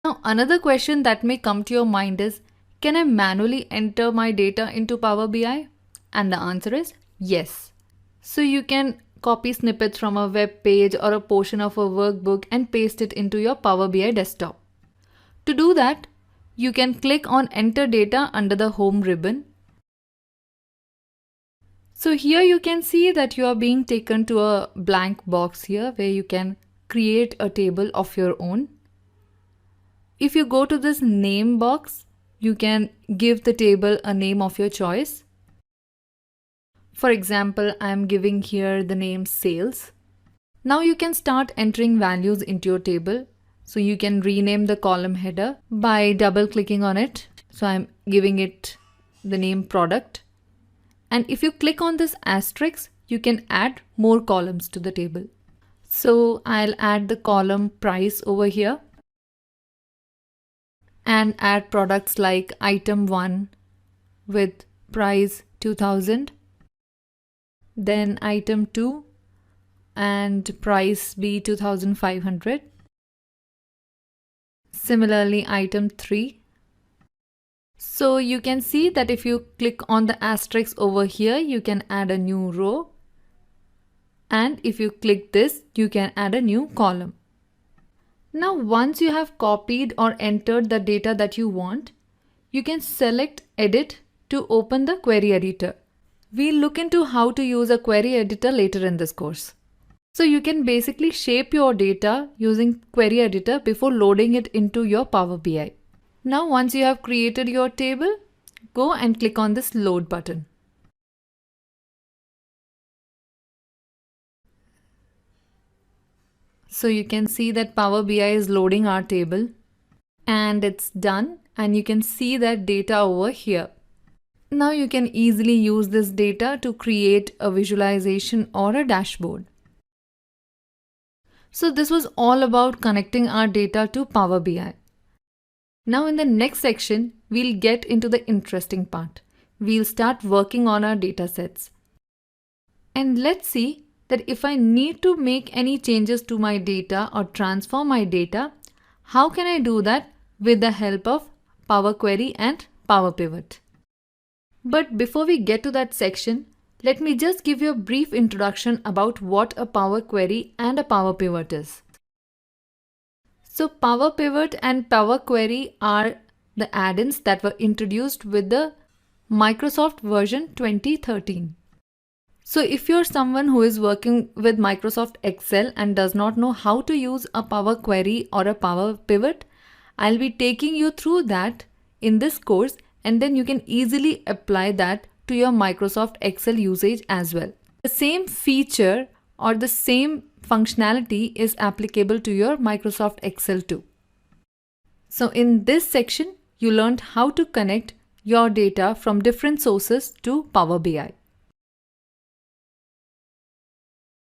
Now, another question that may come to your mind is, can I manually enter my data into Power BI? And the answer is yes. So you can copy snippets from a web page or a portion of a workbook and paste it into your Power BI desktop. To do that, you can click on Enter Data under the Home ribbon. So here you can see that you are being taken to a blank box here where you can create a table of your own. If you go to this name box, you can give the table a name of your choice. For example, I am giving here the name sales. Now you can start entering values into your table. So you can rename the column header by double clicking on it. So I'm giving it the name product. And if you click on this asterisk, you can add more columns to the table. So I'll add the column price over here and add products like item 1 with price 2000, then item 2 and price be 2500. Similarly, item 3. So you can see that if you click on the asterisk over here, you can add a new row. And if you click this, you can add a new column. Now, once you have copied or entered the data that you want, you can select Edit to open the query editor. We'll look into how to use a query editor later in this course. So you can basically shape your data using query editor before loading it into your Power BI. Now, once you have created your table, go and click on this load button. So you can see that Power BI is loading our table and it's done, and you can see that data over here. Now you can easily use this data to create a visualization or a dashboard. So this was all about connecting our data to Power BI. Now in the next section, we'll get into the interesting part. We'll start working on our data sets. And let's see that if I need to make any changes to my data or transform my data, how can I do that with the help of Power Query and Power Pivot? But before we get to that section, let me just give you a brief introduction about what a Power Query and a Power Pivot is. So Power Pivot and Power Query are the add-ins that were introduced with the Microsoft version 2013. So if you're someone who is working with Microsoft Excel and does not know how to use a Power Query or a Power Pivot, I'll be taking you through that in this course, and then you can easily apply that to your Microsoft Excel usage as well. The same feature or the same functionality is applicable to your Microsoft Excel too. So in this section, you learned how to connect your data from different sources to Power BI.